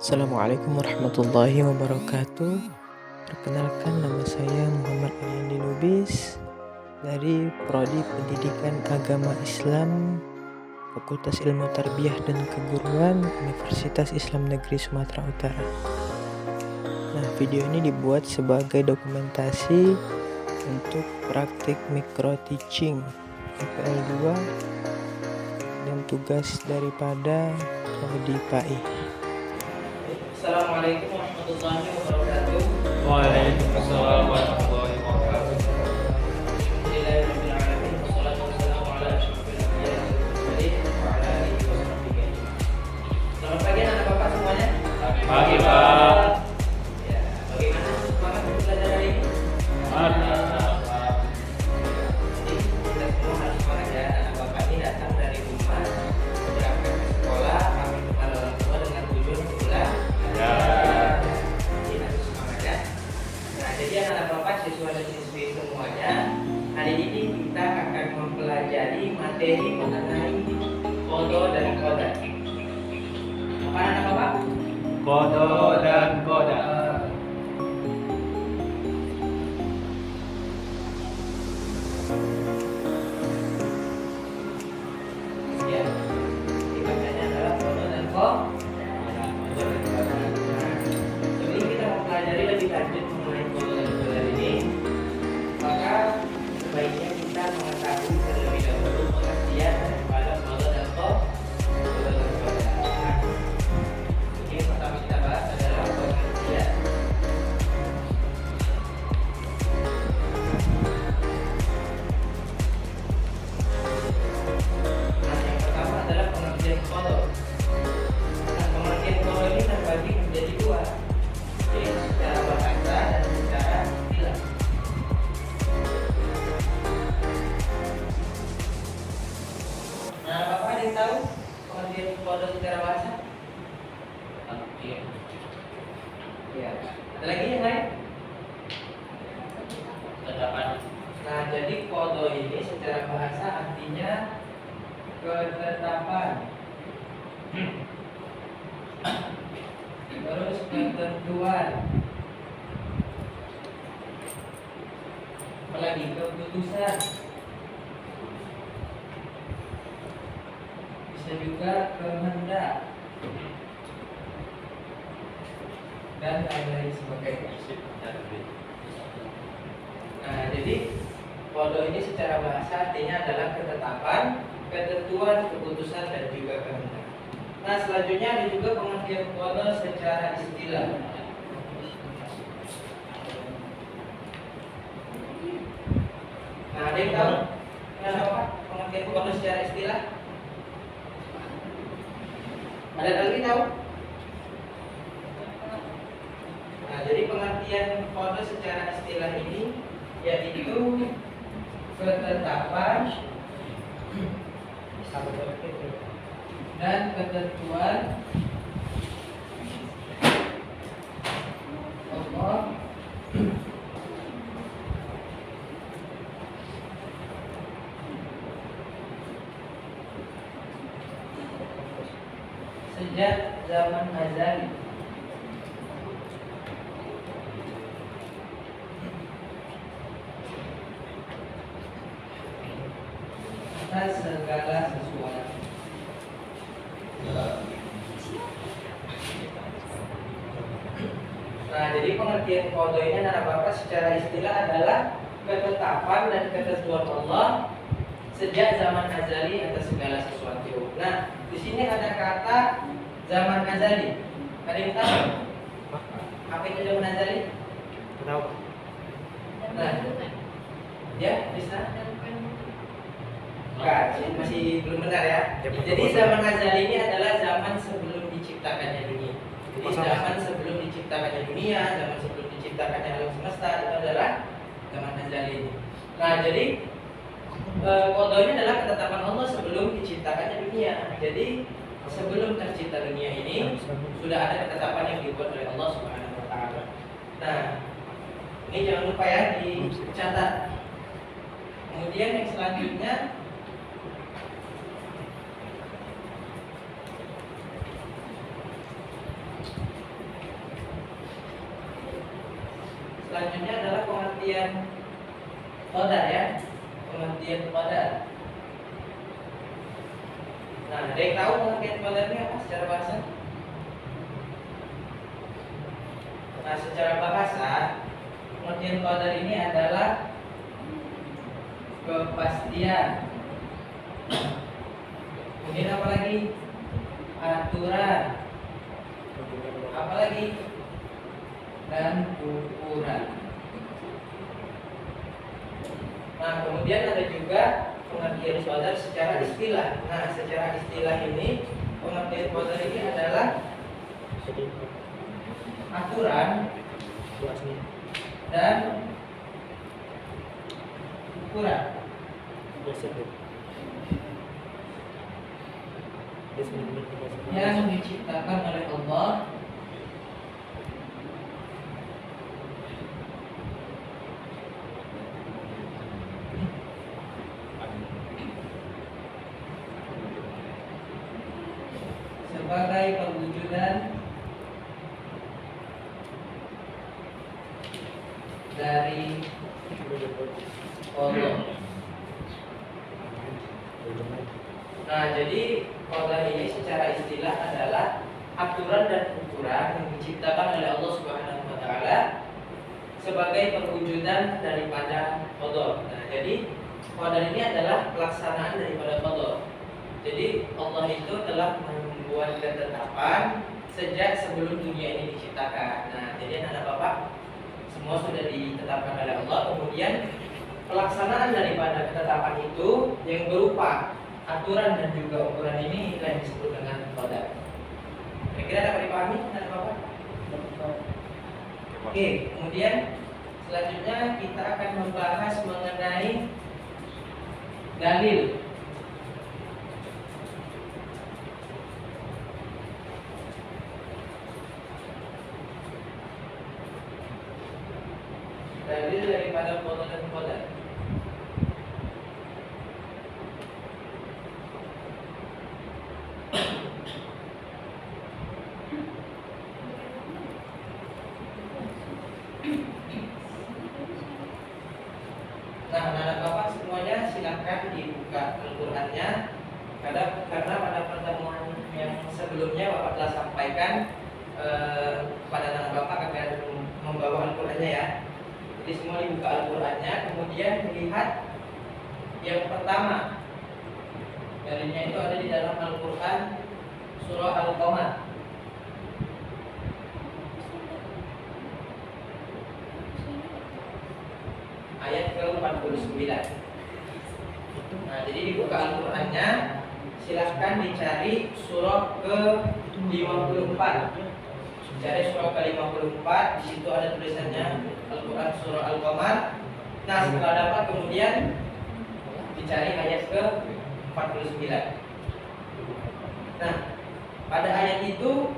Assalamualaikum warahmatullahi wabarakatuh. Perkenalkan, nama saya Muhammad Ariandi Lubis dari Prodi Pendidikan Agama Islam, Fakultas Ilmu Tarbiyah dan Keguruan, Universitas Islam Negeri Sumatera Utara. Nah, video ini dibuat sebagai dokumentasi untuk praktik micro teaching FPL 2 dan tugas daripada Prodi PAI. Assalamualaikum warahmatullahi wabarakatuh. Waalaikumsalam warahmatullahi wabarakatuh. Bismillahirrahmanirrahim. Wassalatu wassalamu ala asyrofil anbiya'i wal mursalin wa ala alihi wa sahbihi ajmain. Selamat pagi anak bapak semuanya. Pagi, Pak. Ya, bagaimana semangat belajar hari ini? Jadi kita semua harus semangat ya. Anak bapak ini datang dari rumah berangkat ke sekolah, pamit kepada orang tua dengan tujuan pulang. Ya. Jadi harus semangat ya. Nah, jadi anak bapak siswa dan siswi semuanya, hari ini kita akan mempelajari materi mengenai kodo dan koda. Apa anak bapak? Kodo dan koda. Ya, ini bacanya adalah kodo dan koda. Sebelum kita mempelajari lebih lanjut mengenai kodo dan koda ini, maka sebaiknya kita mengetahui terlebih dahulu pengertian daripada kodo dan koda. Nah, ini yang pertama kita bahas adalah pengertian. Nah, yang pertama adalah pengertian kodo. Nah, pengertian kodo ini terbagi menjadi dua, yaitu secara bahasa dan secara istilah. Nah, Bapak ada yang tahu pengertian kodo secara bahasa? Iya. Ya. Ada lagi yang lain? Ketetapan. Nah, jadi kodo ini secara bahasa artinya ketetapan. Terus ketentuan. Apalagi keputusan. Bisa juga kehendak dan lain-lain sebagainya. Nah, jadi kodo ini secara bahasa artinya adalah ketetapan, ketentuan, keputusan dan juga kehendak. Nah, selanjutnya ada juga pengertian kodo secara istilah. Nah, ada yang tahu apa pengertian kodo secara istilah? Ada lagi tahu? Nah, jadi pengertian kode secara istilah ini yaitu ketetapan dan ketentuan Allah sejak zaman azali. Atas segala sesuatu. Nah, jadi pengertian kodo ini anak bapak secara istilah adalah ketetapan dan ketentuan Allah sejak zaman azali atas segala sesuatu. Nah, di sini ada kata zaman azali. Ada yang tahu? Apa itu zaman azali? Tahu. Nah, ya bisa. Enggak, masih belum benar ya. Jadi zaman azali ini adalah zaman sebelum diciptakannya dunia. Jadi zaman sebelum diciptakannya dunia, zaman sebelum diciptakannya alam semesta itu adalah zaman azali ini. Nah, jadi kodo ini adalah ketetapan Allah sebelum diciptakannya dunia. Jadi sebelum tercipta dunia ini sudah ada ketetapan yang dibuat oleh Allah Subhanahu wa taala. Nah, ini jangan lupa ya dicatat. Kemudian yang selanjutnya selanjutnya adalah pengertian qadar ya. Pengertian qadar. Nah, ada yang tahu pengertian qadar ini apa secara bahasa? Nah, secara bahasa pengertian qadar ini adalah kepastian. Kemudian apa lagi? Aturan. Apa lagi? Dan ukuran. Nah, kemudian ada juga pengertian qadar secara istilah. Nah, secara istilah ini pengertian qadar ini adalah aturan dan ukuran yang diciptakan oleh Allah sebagai perwujudan dari Allah. Nah, jadi qadar ini secara istilah adalah aturan dan ukuran yang diciptakan oleh Allah Subhanahu wa taala sebagai perwujudan daripada qadar. Nah, jadi qadar ini adalah pelaksanaan daripada qadar. Jadi Allah itu telah membuat ketetapan sejak sebelum dunia ini diciptakan. Nah, jadi anak Bapak semua sudah ditetapkan oleh Allah. Kemudian pelaksanaan daripada ketetapan itu yang berupa aturan dan juga ukuran ini yang disebut dengan qadar. Kira-kira dapat dipahami anak Bapak? Oke, kemudian selanjutnya kita akan membahas mengenai dalil. Dalil daripada qadar dan qadar. Nah, anak Bapak semuanya silakan dibuka Al-Qur'annya. Karena pada pertemuan yang sebelumnya Bapak telah sampaikan kepada anak Bapak agar membawa Al-Qur'annya ya. Jadi semua dibuka Al-Qur'annya, kemudian melihat yang pertama. Dalilnya itu ada di dalam Al-Qur'an surah Al-Qamar. Ayat ke-49. Nah, jadi dibuka Al-Qur'annya, silahkan dicari surah ke-54. Cari surah ke-54, di situ ada tulisannya Al-Qur'an surah Al-Qamar. Nah, setelah dapat kemudian dicari ayat ke-49. Nah, pada ayat itu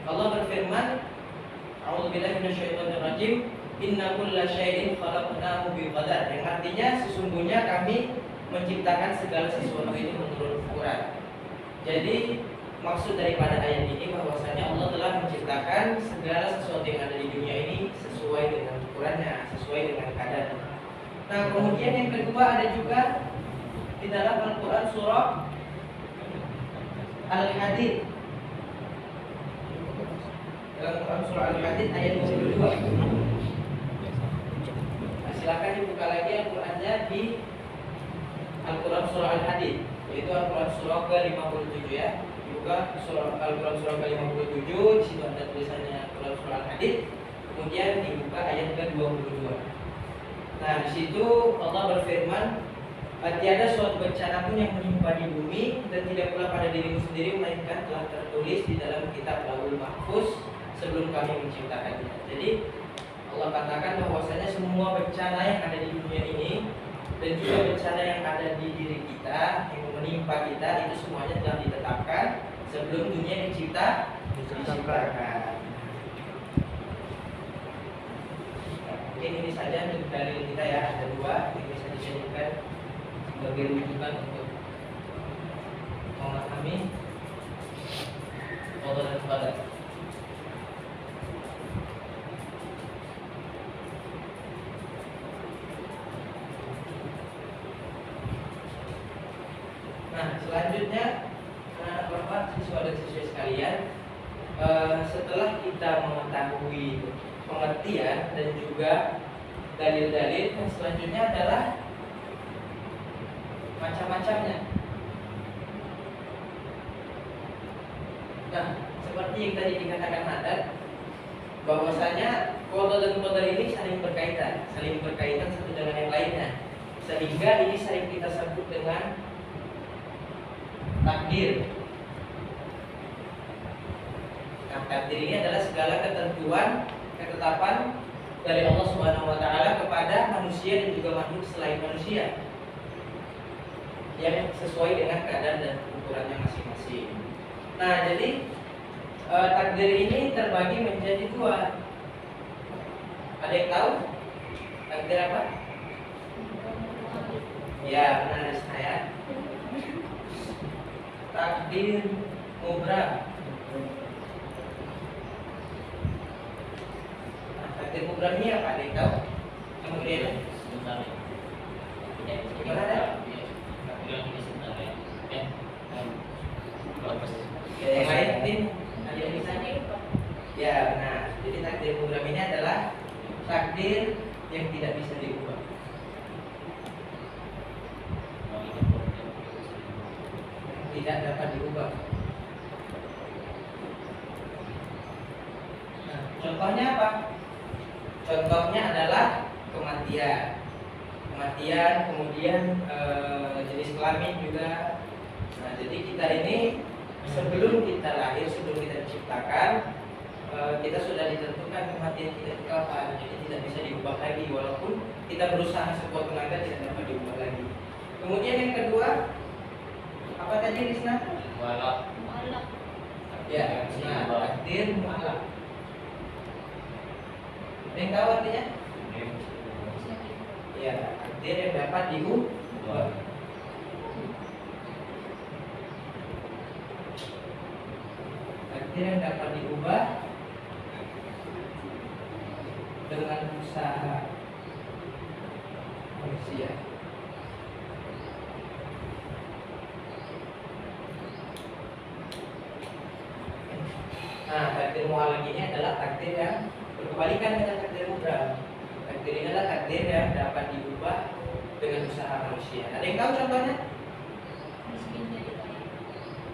Allah berfirman, A'udzubillahi minasyaitonirrajim, inna kulla syai'in khalaqnahu biqadar. Yang artinya sesungguhnya kami menciptakan segala sesuatu itu menurut ukuran. Jadi maksud daripada ayat ini bahwasanya Allah telah menciptakan segala sesuatu yang ada di dunia ini sesuai dengan ukurannya, sesuai dengan kadarnya. Nah, kemudian yang kedua ada juga di dalam Al-Qur'an surah Al-Hadid. Dalam Al-Qur'an surah Al-Hadid ayat 22. Nah, silakan dibuka lagi Al-Qur'annya di Al-Qur'an surah Al-Hadid, yaitu Al-Qur'an surah ke-57 ya. Dibuka surah Al-Qur'an surah ke-57, di situ ada tulisannya Al-Qur'an surah Al-Hadid. Kemudian dibuka ayat ke-22. Nah, di situ Allah berfirman, tiada suatu bencana pun yang menimpa di bumi dan tidak pula pada dirimu sendiri melainkan telah tertulis di dalam kitab Lauhul Mahfuz sebelum kami menciptakannya. Jadi Allah katakan bahwasanya semua bencana yang ada di dunia ini dan juga bencana yang ada di diri kita yang menimpa kita itu semuanya telah ditetapkan sebelum dunia diciptakan. Mungkin ini saja untuk dalil kita ya, ada dua yang bisa dijadikan sebagai rujukan untuk memahami qadar dan qadar. kemudian setelah kita mengetahui pengertian dan juga dalil-dalil, yang selanjutnya adalah macam-macamnya. Nah, seperti yang tadi dikatakan Haddad, bahwasanya qada dan qadar ini saling berkaitan satu dengan yang lainnya, sehingga ini sering kita sebut dengan takdir. Nah, takdir ini adalah segala ketentuan, ketetapan dari Allah Subhanahu wa taala kepada manusia dan juga makhluk selain manusia yang sesuai dengan kadar dan ukurannya masing-masing. Nah, jadi takdir ini terbagi menjadi dua. Ada yang tahu takdir apa? Ya, benar saya. Takdir mubram. Nah, takdir mubram ini apa? Ada yang tahu? Kemudian gimana ada? Yang lain mungkin ada yang bisa? Ya, nah, jadi takdir mubram ini adalah takdir yang tidak bisa diubah. Tidak dapat diubah. Nah, contohnya apa? Contohnya adalah kematian, kemudian jenis kelamin juga. Nah, jadi kita ini sebelum kita lahir, sebelum kita diciptakan, kita sudah ditentukan kematian kita itu kapan. Jadi tidak bisa diubah lagi, walaupun kita berusaha sekuat tenaga tidak dapat diubah lagi. Kemudian yang kedua, apa tadi Rizna? Mu'alaq. Ya, nah, takdir mu'alaq. Ada yang tahu artinya? Ya, takdir yang dapat diubah. Takdir yang dapat diubah dengan usaha manusia. Nah, takdir mu'alaq ini adalah takdir yang berkebalikan dengan takdir mubram. Takdir ini adalah takdir yang dapat diubah dengan usaha manusia. Ada yang tahu contohnya?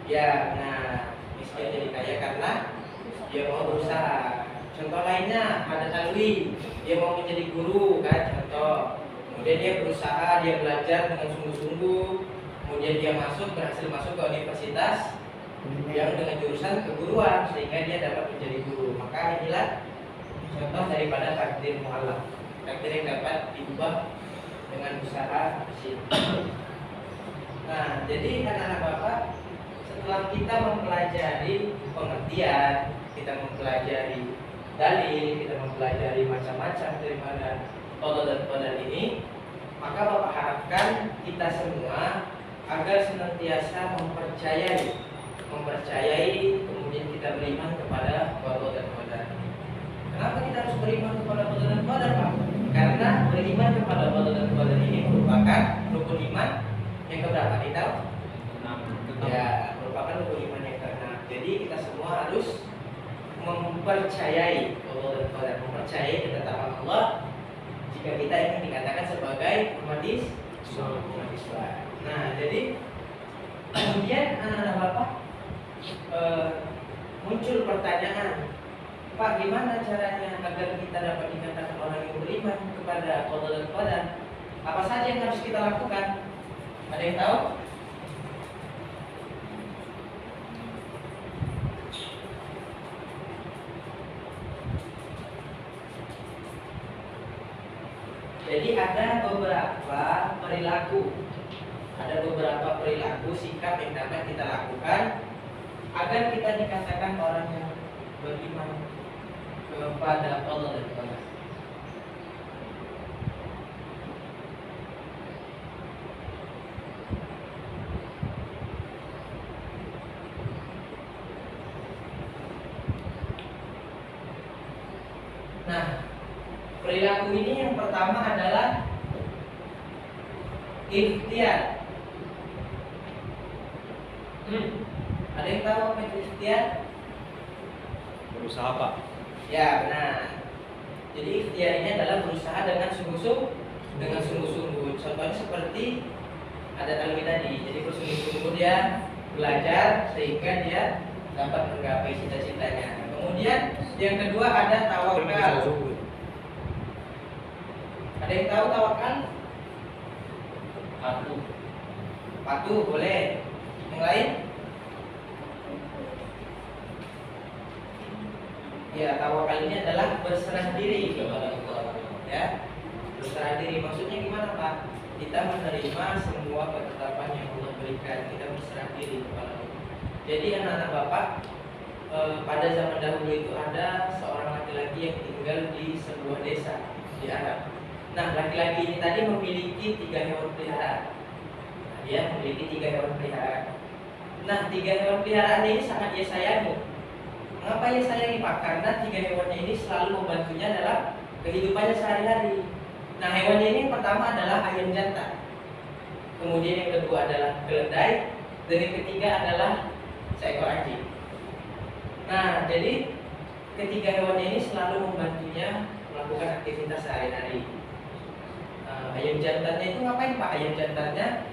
Ya, nah, miskin jadi kaya karena dia mau berusaha. Contoh lainnya ada talwi, dia mau menjadi guru kan, contoh. Kemudian dia berusaha, dia belajar dengan sungguh-sungguh. Kemudian dia berhasil masuk ke universitas yang dengan jurusan keguruan, sehingga dia dapat menjadi guru. Maka inilah contoh daripada takdir mu'alaq, takdir yang dapat diubah dengan usaha manusia. Nah, jadi anak-anak Bapak, setelah kita mempelajari pengertian, kita mempelajari dalil, kita mempelajari macam-macam daripada qada dan qadar ini, maka Bapak harapkan kita semua agar senantiasa mempercayai, kemudian kita beriman kepada qada dan qadar. Kenapa kita harus beriman kepada qada dan qadar, Pak? Karena beriman kepada qada dan qadar ini merupakan rukun iman yang keberapa? Tahu? Ya, merupakan rukun iman yang keenam. Jadi kita semua harus mempercayai qada dan qadar, mempercayai ketetapan Allah jika kita ingin dikatakan sebagai umat Islam. Nah, jadi kemudian anak-anak Bapak muncul pertanyaan, Pak, gimana caranya agar kita dapat dikatakan orang yang beriman kepada qada dan qadar? Apa saja yang harus kita lakukan? Ada yang tahu? Jadi ada beberapa perilaku, sikap yang dapat kita lakukan agar kita dikatakan orang yang beriman kepada Allah dan Qadar. Nah, perilaku ini yang pertama adalah ikhtiar. Ada yang tahu apa itu ikhtiar? Berusaha Pak. Ya, benar. Jadi ikhtiar ini adalah berusaha dengan sungguh-sungguh. Contohnya seperti ada talwi tadi. Jadi bersungguh-sungguh dia belajar sehingga dia dapat menggapai cita-citanya. Kemudian yang kedua ada tawakal. Ada yang tahu tawakal? Patuh boleh. Yang lain? Ya, tawakal ini adalah berserah diri kepada Allah. Ya, berserah diri. Maksudnya gimana Pak? Kita menerima semua ketetapan yang Allah berikan. Kita berserah diri kepada Allah. Jadi anak-anak Bapak, pada zaman dahulu itu ada seorang laki-laki yang tinggal di sebuah desa di Arab. Nah, laki-laki ini tadi memiliki 3 hewan peliharaan. Dia memiliki 3 hewan peliharaan. Nah, 3 hewan peliharaan ini sangat dia sayangi. Mengapa ia sayangi Pak? Karena 3 hewannya ini selalu membantunya dalam kehidupannya sehari-hari. Nah, hewannya ini yang pertama adalah ayam jantan. Kemudian yang kedua adalah keledai, dan yang ketiga adalah seekor anjing. Nah, jadi ketiga hewannya ini selalu membantunya melakukan aktivitas sehari-hari. Ayam jantannya itu ngapain Pak? Ayam jantannya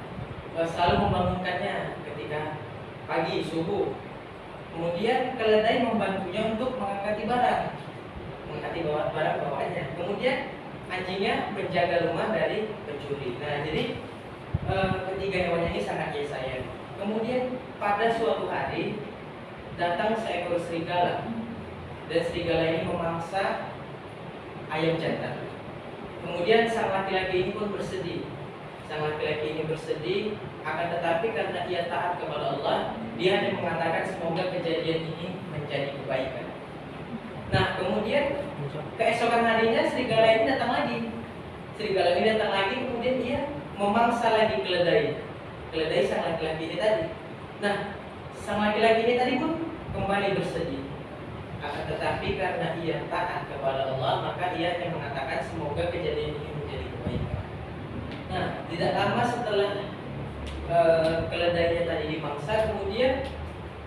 selalu membangunkannya ketika pagi, subuh. Kemudian keledai membantunya untuk mengangkati barang bawaannya. Kemudian anjingnya menjaga rumah dari pencuri. Nah, jadi ketiga hewan ini sangat dia sayang. Kemudian pada suatu hari datang seekor serigala, dan serigala ini memangsa ayam jantan. Kemudian sang laki-laki ini pun bersedih. Sang laki-laki ini bersedih, akan tetapi karena ia taat kepada Allah, dia hanya mengatakan semoga kejadian ini menjadi kebaikan. Nah, kemudian keesokan harinya serigala ini datang lagi. Serigala ini datang lagi, kemudian dia memangsa lagi keledai. Keledai sang laki-laki ini tadi. Nah, sang laki-laki ini tadi pun kembali bersedih. Akan tetapi karena ia taat kepada Allah, maka ia hanya mengatakan semoga kejadian ini menjadi kebaikan. Nah, tidak lama setelah keledainya tadi dimangsa, kemudian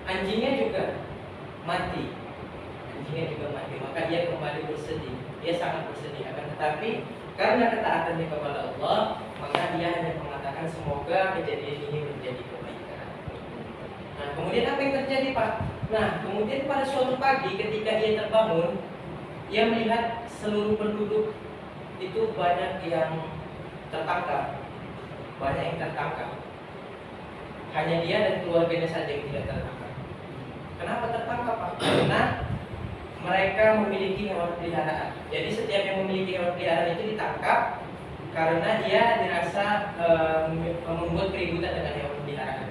anjingnya juga mati. Maka ia kembali bersedih. Dia sangat bersedih. Akan tetapi karena ketaatannya kepada Allah, maka dia hanya mengatakan semoga kejadian ini menjadi kebaikan. Nah, kemudian apa yang terjadi Pak? Nah, kemudian pada suatu pagi ketika ia terbangun, ia melihat seluruh penduduk itu banyak yang tertangkap. Hanya dia dan keluarganya saja yang tidak tertangkap. Kenapa tertangkap Pak? Karena mereka memiliki hewan peliharaan. Jadi setiap yang memiliki hewan peliharaan itu ditangkap karena dia dirasa membuat keributan dengan hewan peliharaan.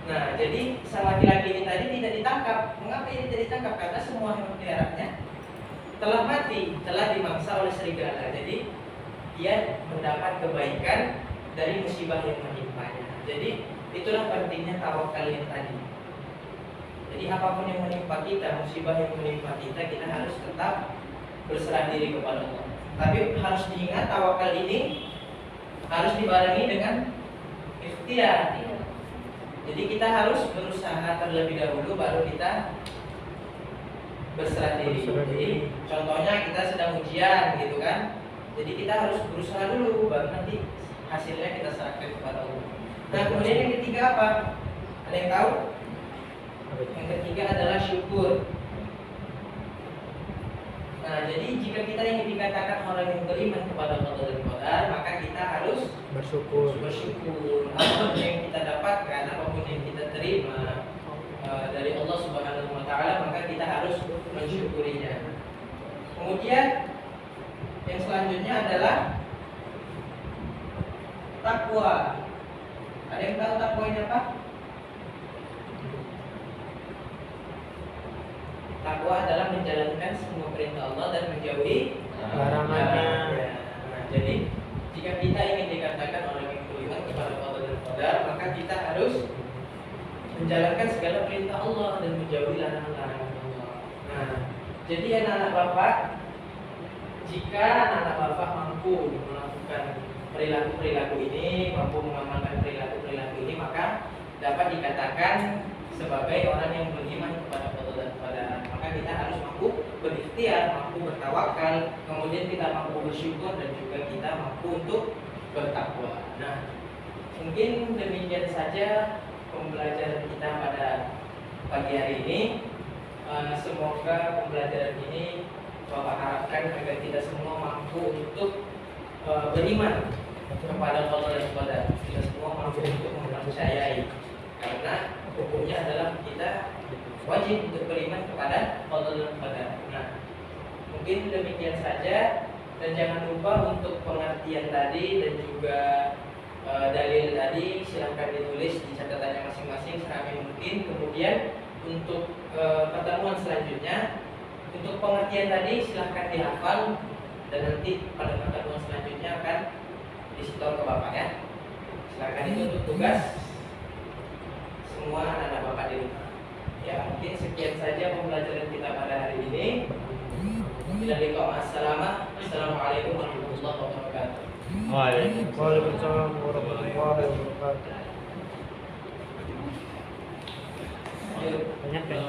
Nah, jadi sang laki-laki ini tadi tidak ditangkap. Mengapa ini tidak ditangkap? Karena semua hewan peliharaannya telah mati, telah dimangsa oleh serigala. Jadi dia mendapat kebaikan dari musibah yang menimpanya. Jadi itulah pentingnya tawakal yang tadi. Jadi apapun yang menimpa kita, musibah yang menimpa kita, kita harus tetap berserah diri kepada Allah. Tapi harus diingat tawakal ini harus dibarengi dengan ikhtiar. Jadi kita harus berusaha terlebih dahulu baru kita berserah diri. Jadi contohnya kita sedang ujian gitu kan. Jadi kita harus berusaha dulu baru nanti hasilnya kita serahkan kepada Allah. Nah, kemudian yang ketiga apa? Ada yang tahu? Yang ketiga adalah syukur. Nah, jadi jika kita ingin dikatakan orang yang beriman kepada Allah dan Qadar, maka kita harus bersyukur. Apapun yang kita dapatkan, apapun yang kita terima dari Allah Subhanahu wa taala, maka kita harus mensyukurinya. Kemudian yang selanjutnya adalah takwa. Ada yang tahu takwa ini apa? Takwa adalah menjalankan semua perintah Allah dan menjauhi larangannya. Nah, jadi jika kita ingin dikatakan orang yang beriman kepada Allah dan Qadar, maka kita harus menjalankan segala perintah Allah dan menjauhi larangan-larangan Allah. Nah, jadi anak-anak Bapak, jika anak-anak Bapak mampu melakukan perilaku-perilaku ini, mampu mengamalkan perilaku-perilaku ini, maka dapat dikatakan sebagai orang yang beriman kepada Allah dan Qadar. Maka kita harus mampu berikhtiar, mampu bertawakal, kemudian kita mampu bersyukur, dan juga kita mampu untuk bertakwa. Nah, mungkin demikian saja pembelajaran kita pada pagi hari ini. Semoga pembelajaran ini Bapak harapkan agar kita semua mampu untuk beriman kepada Allah dan Qadar. Kita semua mampu untuk mempercayai, karena hukumnya adalah kita wajib untuk beriman kepada Allah dan Qadar. Nah, mungkin demikian saja, dan jangan lupa untuk pengertian tadi dan juga dalil tadi silahkan ditulis di catatannya masing-masing serapi mungkin. Kemudian untuk pertemuan selanjutnya, untuk pengertian tadi silahkan dihafal, dan nanti pada pertemuan selanjutnya akan disetor ke Bapak ya. Silakan, itu untuk tugas semua anak-anak Bapak di rumah. Ya, mungkin sekian saja pembelajaran kita pada hari ini. Assalamualaikum warahmatullahi wabarakatuh. Waalaikumsalam warahmatullahi wabarakatuh. Banyak kan?